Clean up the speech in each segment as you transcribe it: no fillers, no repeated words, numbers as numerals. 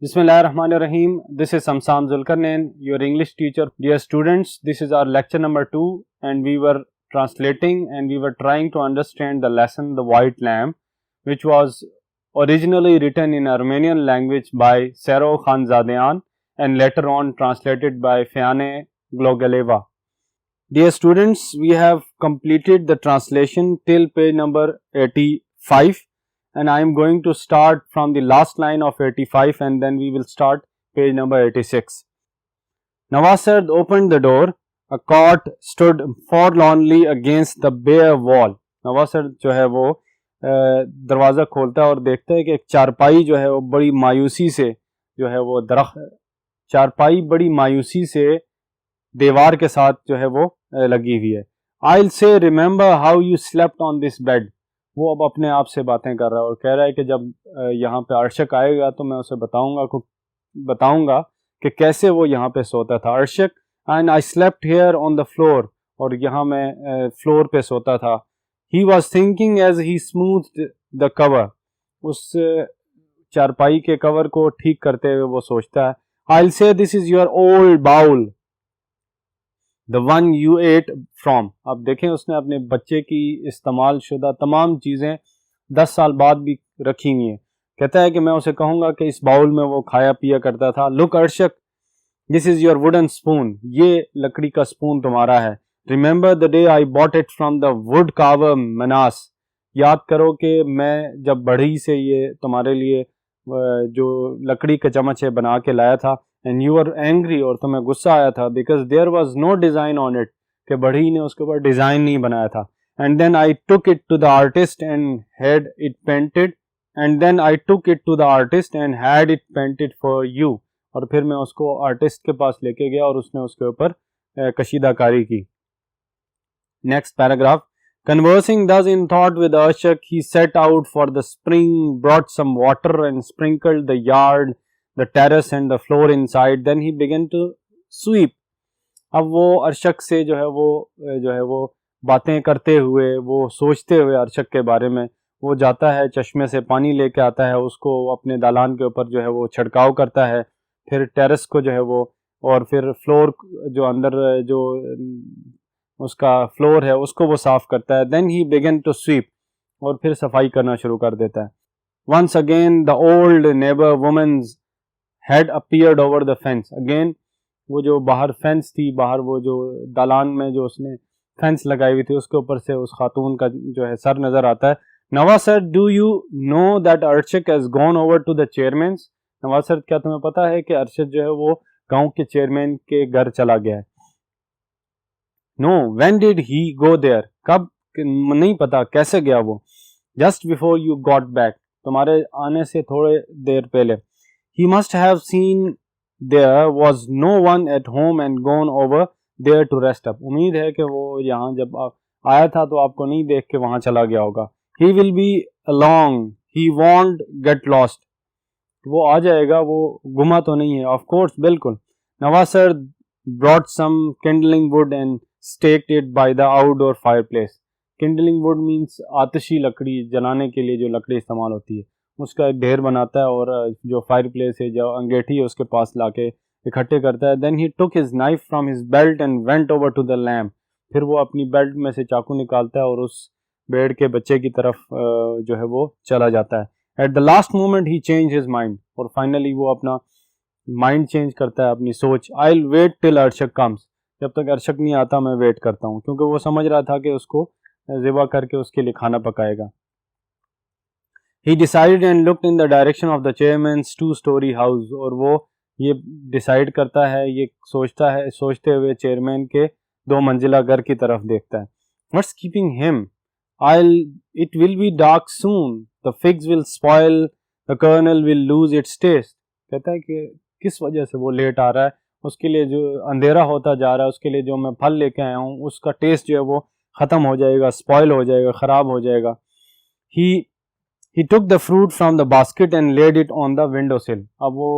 Bismillahirrahmanirrahim. This is Samsam Zulkarnain, your English teacher. Dear students, this is our lecture number 2 and we were translating and we were trying to understand the lesson The White Lamb, which was originally written in Armenian language by Sero Khanzadean and later on translated by Fiane Glogaleva. Dear students, we have completed the translation till page number 85. And I am going to start from the last line of 85 and then we will start page number 86. Nawasard opened the door. A cot stood forlornly against the bare wall. नवासर जो है वो दरवाज़ा खोलता है और देखता है कि एक चारपाई जो है वो बड़ी मायूसी से जो है वो चारपाई बड़ी मायूसी से दीवार के साथ जो है वो लगी हुई है. I'll say remember how you slept on this bed. वो अब अपने आप से बातें कर रहा है और कह रहा है कि जब यहाँ पे अर्शक आएगा तो मैं उसे बताऊंगा कि कैसे वो यहाँ पे सोता था. Arshak and I slept here on the floor, और यहाँ मैं फ्लोर पे सोता था. He was thinking as he smoothed the cover. उस चारपाई के कवर को ठीक करते हुए वो सोचता है. I say this is your old bowl, The one you ate from. अब देखें उसने अपने बच्चे की इस्तेमाल शुदा तमाम चीज़ें 10 साल बाद भी रखी हुई हैं. कहता है कि मैं उसे कहूँगा कि इस बाउल में वो खाया पिया करता था. Look Arshak, this is your wooden spoon. ये लकड़ी का स्पून तुम्हारा है. Remember the day I bought it from the wood carver Manas. याद करो कि मैं जब बढ़ी से ये तुम्हारे लिए जो लकड़ी का चम्मच है बना के लाया था. एंड यू आर एंग्री, और तुम्हें गुस्सा आया था. Because there was no design on it, कि बढ़ी ने उसके ऊपर डिज़ाइन नहीं बनाया था. And then I took it to the artist and had it painted for you. और फिर मैं उसको आर्टिस्ट के पास लेके गया और उसने उसके ऊपर कशीदाकारी की. Next paragraph. Conversing thus in thought with Arshak, he set out for the spring, brought some water and sprinkled the yard, the terrace and the floor inside. Then he began to sweep. अब वो अर्शक से जो है वो बातें करते हुए, वो सोचते हुए अर्शक के बारे में, वो जाता है चश्मे से पानी लेके आता है, उसको अपने दालान के ऊपर जो है वो छिड़काव करता है. फिर टेरेस को जो है वो, और फिर फ्लोर जो अंदर जो उसका फ्लोर है उसको वो साफ करता है. Then he began to sweep, और फिर सफाई करना शुरू कर देता है. Once again the old neighbour women's had appeared over the fence. Again वो जो बाहर फेंस थी, बाहर वो जो दालान में जो उसने फेंस लगाई हुई थी उसके ऊपर से उस खातून का जो है सर नजर आता है. Nawaz sir, do you know that Arshak has gone over to the chairman. Nawaz sir, क्या तुम्हें पता है कि अर्शद जो है वो गांव के चेयरमैन के घर चला गया है. No, when did he go there. कब, नहीं पता, कैसे गया वो. Just before you got back, तुम्हारे आने से थोड़े देर पहले. He must have seen there was no one at home and gone over there to rest up. उम्मीद है कि वो यहाँ जब आया था तो आपको नहीं देख के वहाँ चला गया होगा. He will be along, he want get lost. वो आ जाएगा, वो गुमा तो नहीं है. ऑफ कोर्स, बिल्कुल. Nawaz sir brought some kindling wood and staked it by the outdoor fireplace. Kindling wood means आतिशी लकड़ी, जलाने के लिए जो लकड़ी इस्तेमाल होती है, उसका एक ढेर बनाता है और जो फायर प्लेस है, जो अंगीठी है, उसके पास लाके इकट्ठे करता है. Then he took his knife from his belt and went over to the lamb. फिर वो अपनी बेल्ट में से चाकू निकालता है और उस भेड़ के बच्चे की तरफ जो है वो चला जाता है. At the last moment he changed his mind, और फाइनली वो अपना माइंड चेंज करता है, अपनी सोच. I'll wait till Arshak comes. जब तक अर्शक नहीं आता मैं वेट करता हूँ, क्योंकि वो समझ रहा था कि उसको ज़िबा करके उसके लिए खाना पकाएगा. He decided and looked in the direction of the chairman's 2-story house. और वो ये डिसाइड करता है, ये सोचते हुए चेयरमैन के 2 मंजिला घर की तरफ देखता है. What's keeping him? It will be dark soon. The figs will spoil. The kernel will lose its taste. कहता है कि किस वजह से वो लेट आ रहा है. उसके लिए जो अंधेरा होता जा रहा है, उसके लिए जो मैं फल लेके आया हूँ उसका टेस्ट जो है वो ख़त्म हो जाएगा, स्पॉइल हो जाएगा, ख़राब हो जाएगा. He took the fruit from the basket and laid it on the window sill. अब वो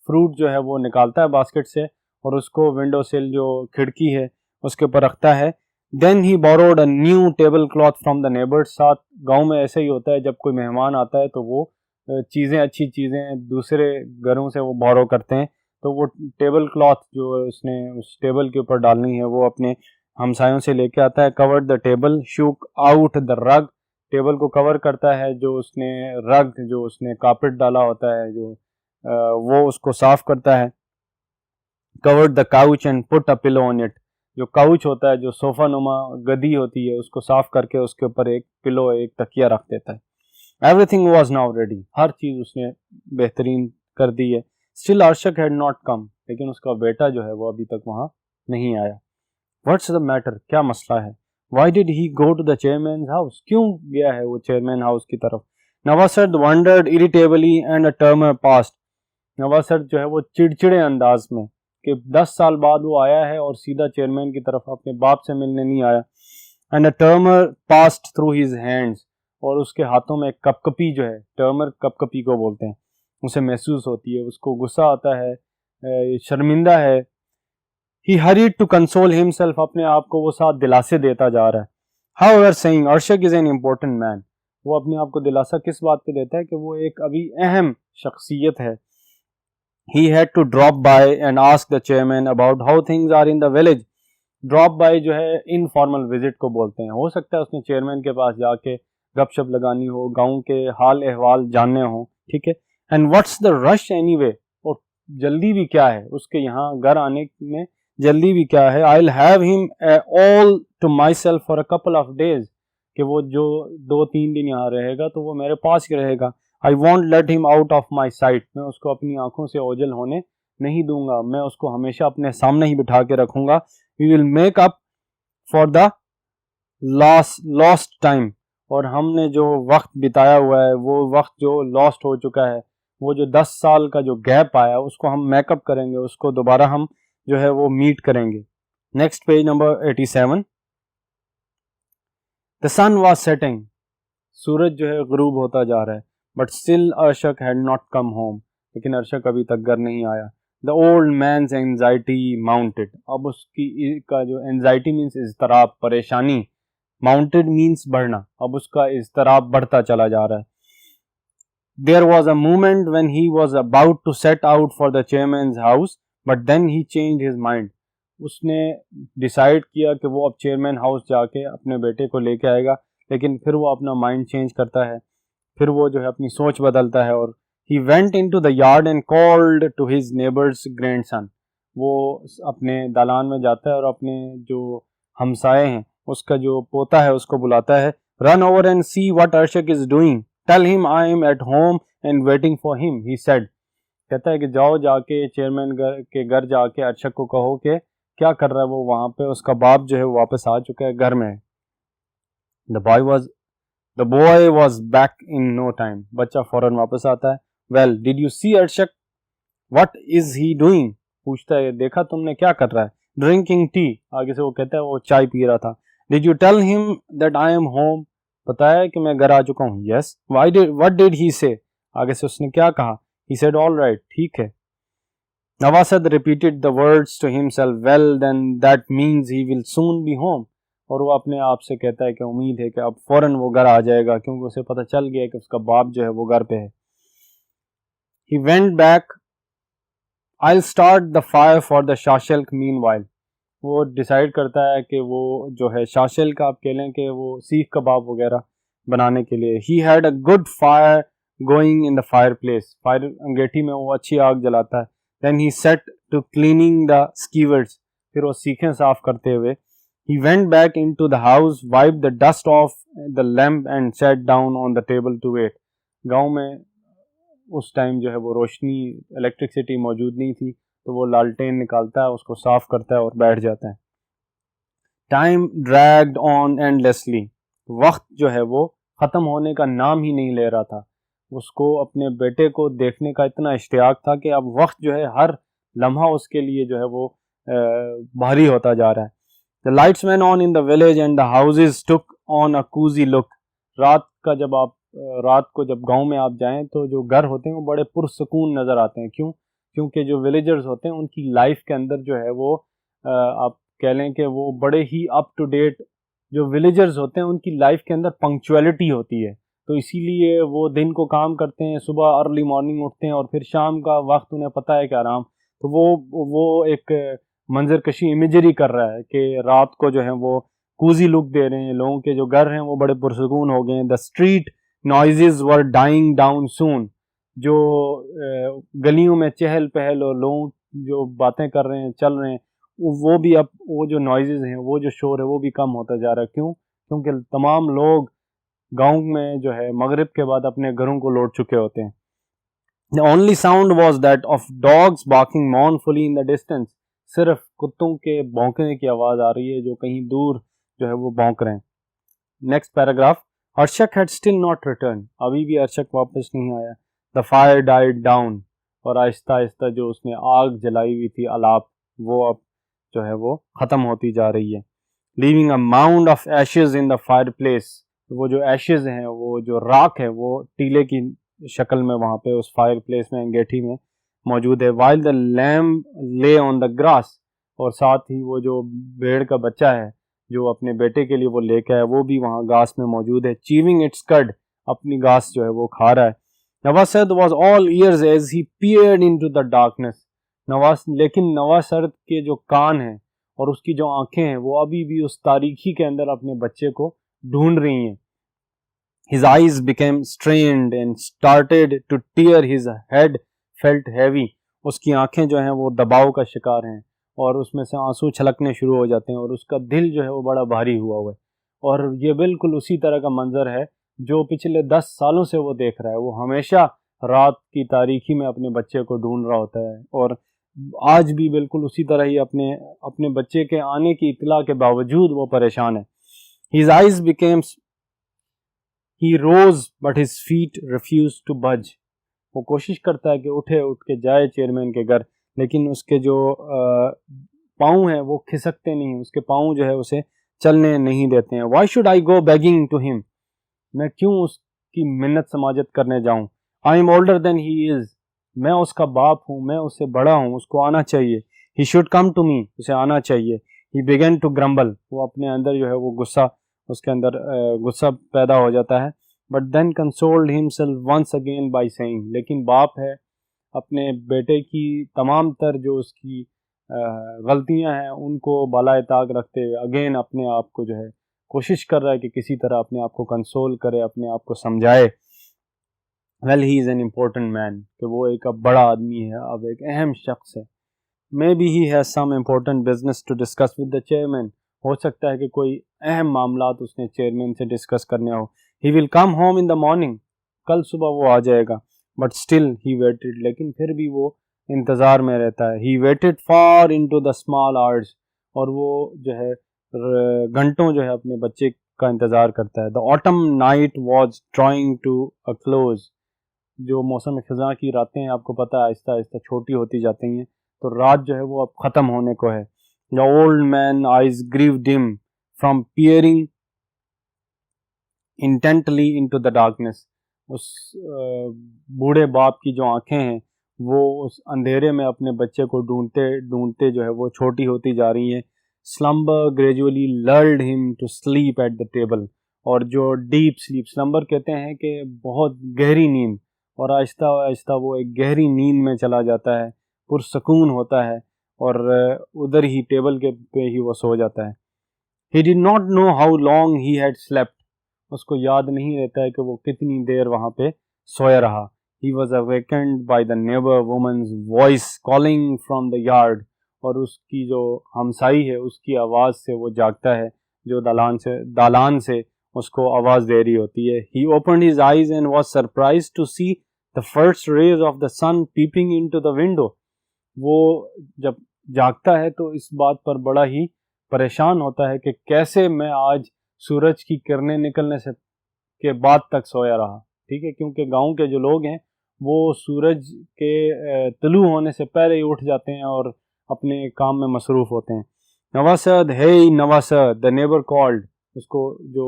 फ्रूट जो है वो निकालता है बास्केट से और उसको विंडो सिल जो खिड़की है उसके ऊपर रखता है. Then he borrowed a new table cloth from the neighbours. साथ गाँव में ऐसे ही होता है, जब कोई मेहमान आता है तो वो चीज़ें, अच्छी चीज़ें दूसरे घरों से वो बोरो करते हैं, तो वो टेबल क्लॉथ जो उसने उस टेबल के ऊपर डालनी है वो अपने हमसायों से लेके आता है। Covered the table, shook out the rug, table को कवर करता है, जो उसने रग, जो उसने कार्पेट डाला होता है, जो वो उसको साफ करता है। Covered the couch and put a pillow on it, जो काउच होता है, जो सोफा नुमा गदी होती है, उसको साफ करके उसके ऊपर एक पिलो, एक तकिया रख देता है। एवरीथिंग वॉज नाउ रेडी, हर चीज़ उसने बेहतरीन कर दी है। स्टिल अर्शक हैड नॉट कम, लेकिन उसका बेटा जो है वो अभी तक वहाँ नहीं आया। व्हाट्स द मैटर, क्या मसला है? Why did he go to the chairman house, क्यों गया है वो चेयरमैन हाउस की तरफ? Navasard wondered irritably and a tremor passed, Navasard जो है वो चिड़चिड़े अंदाज में कि 10 साल बाद वो आया है और सीधा चेयरमैन की तरफ अपने बाप से मिलने नहीं आया। And a tremor past through his hands, और उसके हाथों में कपकपी जो है, टर्मर कपकपी को बोलते हैं, उसे महसूस होती है, उसको गुस्सा आता है, शर्मिंदा है। ही हरीड टू कंसोल हिमसेल्फ, अपने आप को वो साथ दिलासे देता जा रहा है। However saying Arshak is an important man, वो अपने आप को दिलासा किस बात पे देता है कि वो एक अभी अहम शख्सियत है। He had to drop by and ask the chairman about how things are in the village. Drop by जो है इनफॉर्मल विजिट को बोलते हैं। हो सकता है उसने चेयरमैन के पास जाके गपशप लगानी हो, गांव के हाल अहवाल जानने हो, ठीक है। And what's the rush anyway, और जल्दी भी क्या है उसके यहाँ घर आने में, जल्दी भी क्या है। I will have him all to myself for a couple of days, कि वो जो 2-3 दिन यहाँ रहेगा तो वो मेरे पास ही रहेगा। I won't let him out of my site, मैं उसको अपनी आंखों से ओझल होने नहीं दूंगा, मैं उसको हमेशा अपने सामने ही बिठा के रखूंगा। We will make up for the lost time, और हमने जो वक्त बिताया हुआ है, वो वक्त जो लॉस्ट हो चुका है, वो जो 10 साल का जो गैप आया उसको हम मेकअप करेंगे, उसको दोबारा हम जो है वो मीट करेंगे। Next page number 87। The sun was setting, सूरज जो है गुरूब होता जा रहा है। But still Arshak had not come home, लेकिन अर्शक अभी तक घर नहीं आया। The old man's anxiety mounted, अब उसकी का जो एंजाइटी मीन्स इज़्तराब, परेशानी, माउंटेड मीन्स बढ़ना, अब उसका इज़्तराब बढ़ता चला जा रहा है। There was a moment when he was about to set out for the chairman's house, but then he changed his mind, उसने डिसाइड किया कि वो अब चेयरमैन हाउस जाके अपने बेटे को लेके आएगा, लेकिन फिर वो अपना माइंड चेंज करता है, फिर वो जो है अपनी सोच बदलता है। और he went into the yard and called to his neighbour's grandson, वो अपने दालान में जाता है और अपने जो हमसाए हैं उसका जो पोता है उसको बुलाता है। Run over and see what Arshak is doing, tell him I am at home and waiting for him, he said, कहता है कि जाओ जाके चेयरमैन के घर जाके अर्शक को कहो कि क्या कर रहा है वो वहाँ पे, उसका बाप जो है वापस आ चुका है, घर में। The boy was back in no time, बच्चा फौरन वापस आता है। Well did you see Arshak, what is he doing, पूछता है देखा तुमने क्या कर रहा है। ड्रिंकिंग टी, आगे से वो कहता है वो चाय पी रहा था। Did you tell him that I am home, बताया कि मैं घर आ चुका हूँ। यस। व्हाट डिड ही से, आगे से उसने क्या कहा। ही सेड ऑल राइट, ठीक है। Navasard repeated the words to himself, well then that means he will soon be home, और वो अपने आप से कहता है कि उम्मीद है कि अब फौरन वो घर आ जाएगा, क्योंकि उसे पता चल गया कि उसका बाप जो है वो घर पे है। He went back, I will start the fire for the shashlik meanwhile, वो डिसाइड करता है कि वो जो है शाशल्क, आप कह लें कि वो सीख कबाब वगैरह बनाने के लिए। He had a good fire going in the fireplace, fire अंगेठी में वो अच्छी आग जलाता है। Then he set to cleaning the skewers, फिर वो सीखें साफ करते हुए। He went back into the house, wiped the dust off the lamp and sat down on the table to wait. गांव में उस टाइम जो है वो रोशनी, इलेक्ट्रिसिटी मौजूद नहीं थी, तो वो लालटेन निकालता है, उसको साफ करता है और बैठ जाता है। टाइम ड्रैग्ड ऑन एंडलेसली, वक्त जो है वो ख़त्म होने का नाम ही नहीं ले रहा था। उसको अपने बेटे को देखने का इतना इश्तियाक था कि अब वक्त जो है हर लम्हा उसके लिए जो है वो भारी होता जा रहा है। The lights went on in the village and the houses took on a cozy look. रात को जब गांव में आप जाएं तो जो घर होते हैं वो बड़े पुरसकून नज़र आते हैं। क्यों? क्योंकि जो विलेजर्स होते हैं उनकी लाइफ के अंदर जो है वो आप कह लें कि वो बड़े ही अप टू डेट, जो विलेजर्स होते हैं उनकी लाइफ के अंदर पंक्चुअलिटी होती है, तो इसीलिए वो दिन को काम करते हैं, सुबह अर्ली मॉर्निंग उठते हैं और फिर शाम का वक्त उन्हें पता है कि आराम। तो वो एक मंजर कशी इमेजरी कर रहा है कि रात को जो है वो कूजी लुक दे रहे हैं, लोगों के जो घर हैं वो बड़े पुरसकून हो गए हैं। The street noises were dying down soon, जो गलियों में चहल पहल और लोग जो बातें कर रहे हैं, चल रहे हैं, वो भी अब वो जो नॉइजेज हैं, वो जो शोर है वो भी कम होता जा रहा है। क्यों? क्योंकि तमाम लोग गांव में जो है मगरिब के बाद अपने घरों को लौट चुके होते हैं। The only sound was that of dogs barking mournfully in the distance. सिर्फ कुत्तों के भौंकने की आवाज आ रही है जो कहीं दूर जो है वो भौंक रहे हैं। Next paragraph, Arshak had still not returned. अभी भी अर्शक वापस नहीं आया। The fire died down. और आहिस्ता आहिस्ता जो उसने आग जलाई हुई थी अलाप, वो अब जो है वो ख़त्म होती जा रही है। Leaving a mound of ashes in the fireplace. वो जो ashes हैं, वो जो राख है, वो टीले की शक्ल में वहाँ पे उस फायर प्लेस में, अंगेठी में मौजूद है। While the lamb lay on the grass. और साथ ही वो जो भेड़ का बच्चा है जो अपने बेटे के लिए वो लेके आया, वो भी वहाँ घास में मौजूद है। Chewing its cud. अपनी घास जो है वो खा रहा है। नवासर्द was all ears as he peered into the darkness. लेकिन नवासर्द के जो कान हैं और उसकी जो आंखें हैं वो अभी भी उस तारीकी के अंदर अपने बच्चे को ढूंढ रही हैं। His eyes became strained and started to tear. His head felt heavy. उसकी आंखें जो हैं वो दबाव का शिकार हैं और उसमें से आंसू छलकने शुरू हो जाते हैं और उसका दिल जो है वो बड़ा भारी हुआ हुआ है। और ये बिल्कुल उसी तरह का मंजर है जो पिछले 10 सालों से वो देख रहा है। वो हमेशा रात की तारीकी में अपने बच्चे को ढूंढ रहा होता है और आज भी बिल्कुल उसी तरह ही अपने बच्चे के आने की इत्तला के बावजूद वो परेशान है। His eyes became, he rose but his feet refused to budge. वो कोशिश करता है कि उठ के जाए चेयरमैन के घर, लेकिन उसके जो पाँव हैं वो खिसकते नहीं, उसके पाँव जो है उसे चलने नहीं देते हैं। Why should I go begging to him? मैं क्यों उसकी मिन्नत समाजत करने जाऊं? I am older than he is. मैं उसका बाप हूँ, मैं उससे बड़ा हूँ, उसको आना चाहिए। He should come to me. उसे आना चाहिए। He began to grumble. वो अपने अंदर जो है वो उसके अंदर गुस्सा पैदा हो जाता है। But then consoled himself once again by saying, लेकिन बाप है, अपने बेटे की तमाम तर जो उसकी गलतियां हैं उनको बालाए ताक रखते हुए अगेन अपने आप को जो है कोशिश कर रहा है कि किसी तरह अपने आप को कंसोल करे, अपने आप को समझाए। Well he is an important man, कि वो एक अब बड़ा आदमी है, अब एक अहम शख्स है। Maybe he has some important business to discuss with the chairman. हो सकता है कि कोई अहम मामलात उसने चेयरमैन से डिस्कस करने हो। He will come home in the morning, कल सुबह वो आ जाएगा। बट स्टिल ही वेटेड, लेकिन फिर भी वो इंतज़ार में रहता है। He waited far into the small hours, और वो जो है घंटों जो है अपने बच्चे का इंतज़ार करता है। The autumn night was drawing to a close. जो मौसम ख़ज़ां की रातें हैं, आपको पता है आहिस्ता आहिस्ता छोटी होती जाती हैं, तो रात जो है वो अब ख़त्म होने को है। The old man eyes grew dim from peering intently into the darkness. उस बूढ़े बाप की जो आंखें हैं वो उस अंधेरे में अपने बच्चे को ढूंढते ढूंढते जो है वो छोटी होती जा रही हैं। Slumber gradually lured him to sleep at the table. और जो डीप स्लीप, स्लम्बर कहते हैं कि बहुत गहरी नींद, और आहिस्ता आहिस्ता वो एक गहरी नींद में चला जाता है, पुरसकून होता है और उधर ही टेबल के पे ही वो सो जाता है। He did not know how long he had slept. उसको याद नहीं रहता है कि वो कितनी देर वहाँ पे सोया रहा। He was awakened by the neighbor woman's voice calling from the yard. और उसकी जो हमसाई है उसकी आवाज़ से वो जागता है, जो दालान से उसको आवाज़ दे रही होती है। He opened his eyes and was surprised to see the first rays of the sun peeping into the window. वो जब जागता है तो इस बात पर बड़ा ही परेशान होता है कि कैसे मैं आज सूरज की किरणें निकलने से के बाद तक सोया रहा। ठीक है, क्योंकि गांव के जो लोग हैं वो सूरज के तुलू होने से पहले ही उठ जाते हैं और अपने काम में मसरूफ़ होते हैं। Navasard, hey Navasard, the neighbour called. उसको जो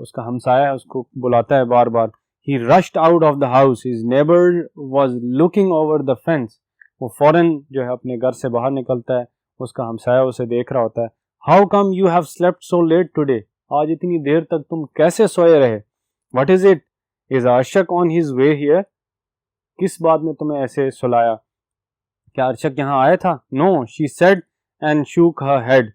उसका हमसाया है उसको बुलाता है बार बार। He rushed out of the house, his neighbour was looking over the fence. वो फ़ौरन जो है अपने घर से बाहर निकलता है, उसका हमसाया उसे देख रहा होता है। How come you have slept so late today. आज इतनी देर तक तुम कैसे सोए रहे। What is it, is Arshak on his way here, किस बात ने तुम्हें ऐसे सुलाया, क्या अर्शक यहाँ आया था? No, she said and shook her head,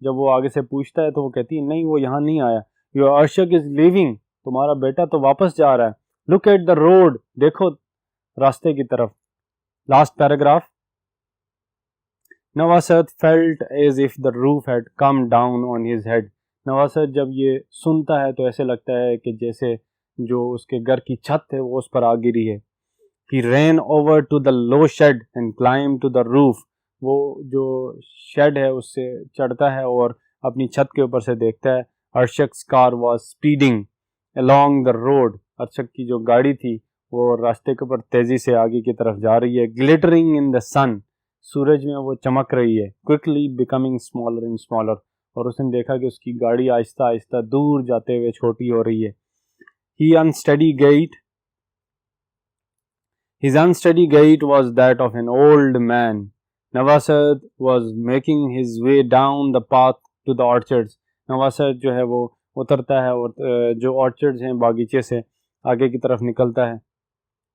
जब वो आगे से पूछता है तो वो कहती है नहीं, वो यहाँ नहीं आया। योर अर्शक इज लिविंग, तुम्हारा बेटा तो वापस जा रहा है। लुक एट द रोड, देखो रास्ते की तरफ। Last paragraph, Nawasat felt as if the roof had come down on his head, Nawasat जब ये सुनता है तो ऐसे लगता है कि जैसे जो उसके घर की छत है वो उस पर आ गिरी है। He ran over to the low shed and climbed to the roof, वो जो शेड है उससे चढ़ता है और अपनी छत के ऊपर से देखता है। अर्शक's car was speeding along the road, अर्शक की जो गाड़ी थी वो रास्ते के ऊपर तेजी से आगे की तरफ जा रही है। glittering in the sun, सूरज में वो चमक रही है। quickly becoming smaller and smaller, और उसने देखा कि उसकी गाड़ी आहिस्ता आहिस्ता दूर जाते हुए छोटी हो रही है। He unsteady gait, his unsteady gait was that of an old man. Navasad was making his way down the path to the orchards. नवासत जो है वो उतरता है और जो ऑर्चर्ड्स हैं बागीचे से आगे की तरफ निकलता है,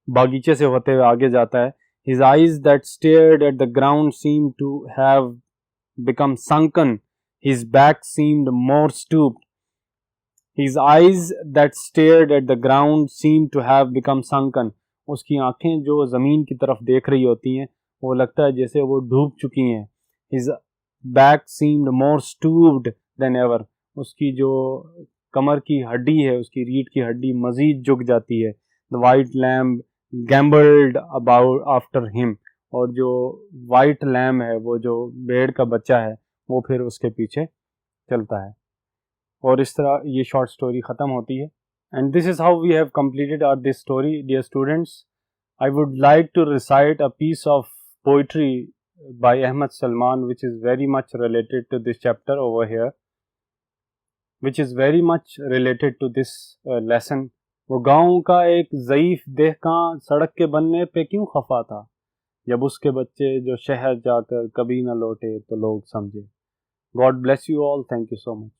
बागीचे से होते हुए आगे जाता है। His eyes that stared at the ground seemed to have become sunken. His back seemed more stooped. His eyes that stared at the ground seemed to have become sunken. उसकी आंखें जो ज़मीन की तरफ देख रही होती हैं वो लगता है जैसे वो डूब चुकी हैं। His back seemed more stooped than ever. उसकी जो कमर की हड्डी है, उसकी रीढ़ की हड्डी मज़ीद झुक जाती है। The white lamb gamboled about after him. और जो वाइट लैम है, वो जो भेड़ का बच्चा है, वो फिर उसके पीछे चलता है। और इस तरह ये शॉर्ट स्टोरी ख़त्म होती है। And this is how we have completed this story, dear students. I would like to recite a piece of poetry by Ahmad Salman, which is very much related to this chapter over here, which is very much related to this lesson. वो गाँव का एक ज़ईफ़ देहकां सड़क के बनने पे क्यों खफा था, जब उसके बच्चे जो शहर जाकर कभी न लौटे तो लोग समझे। God bless you all. Thank you so much.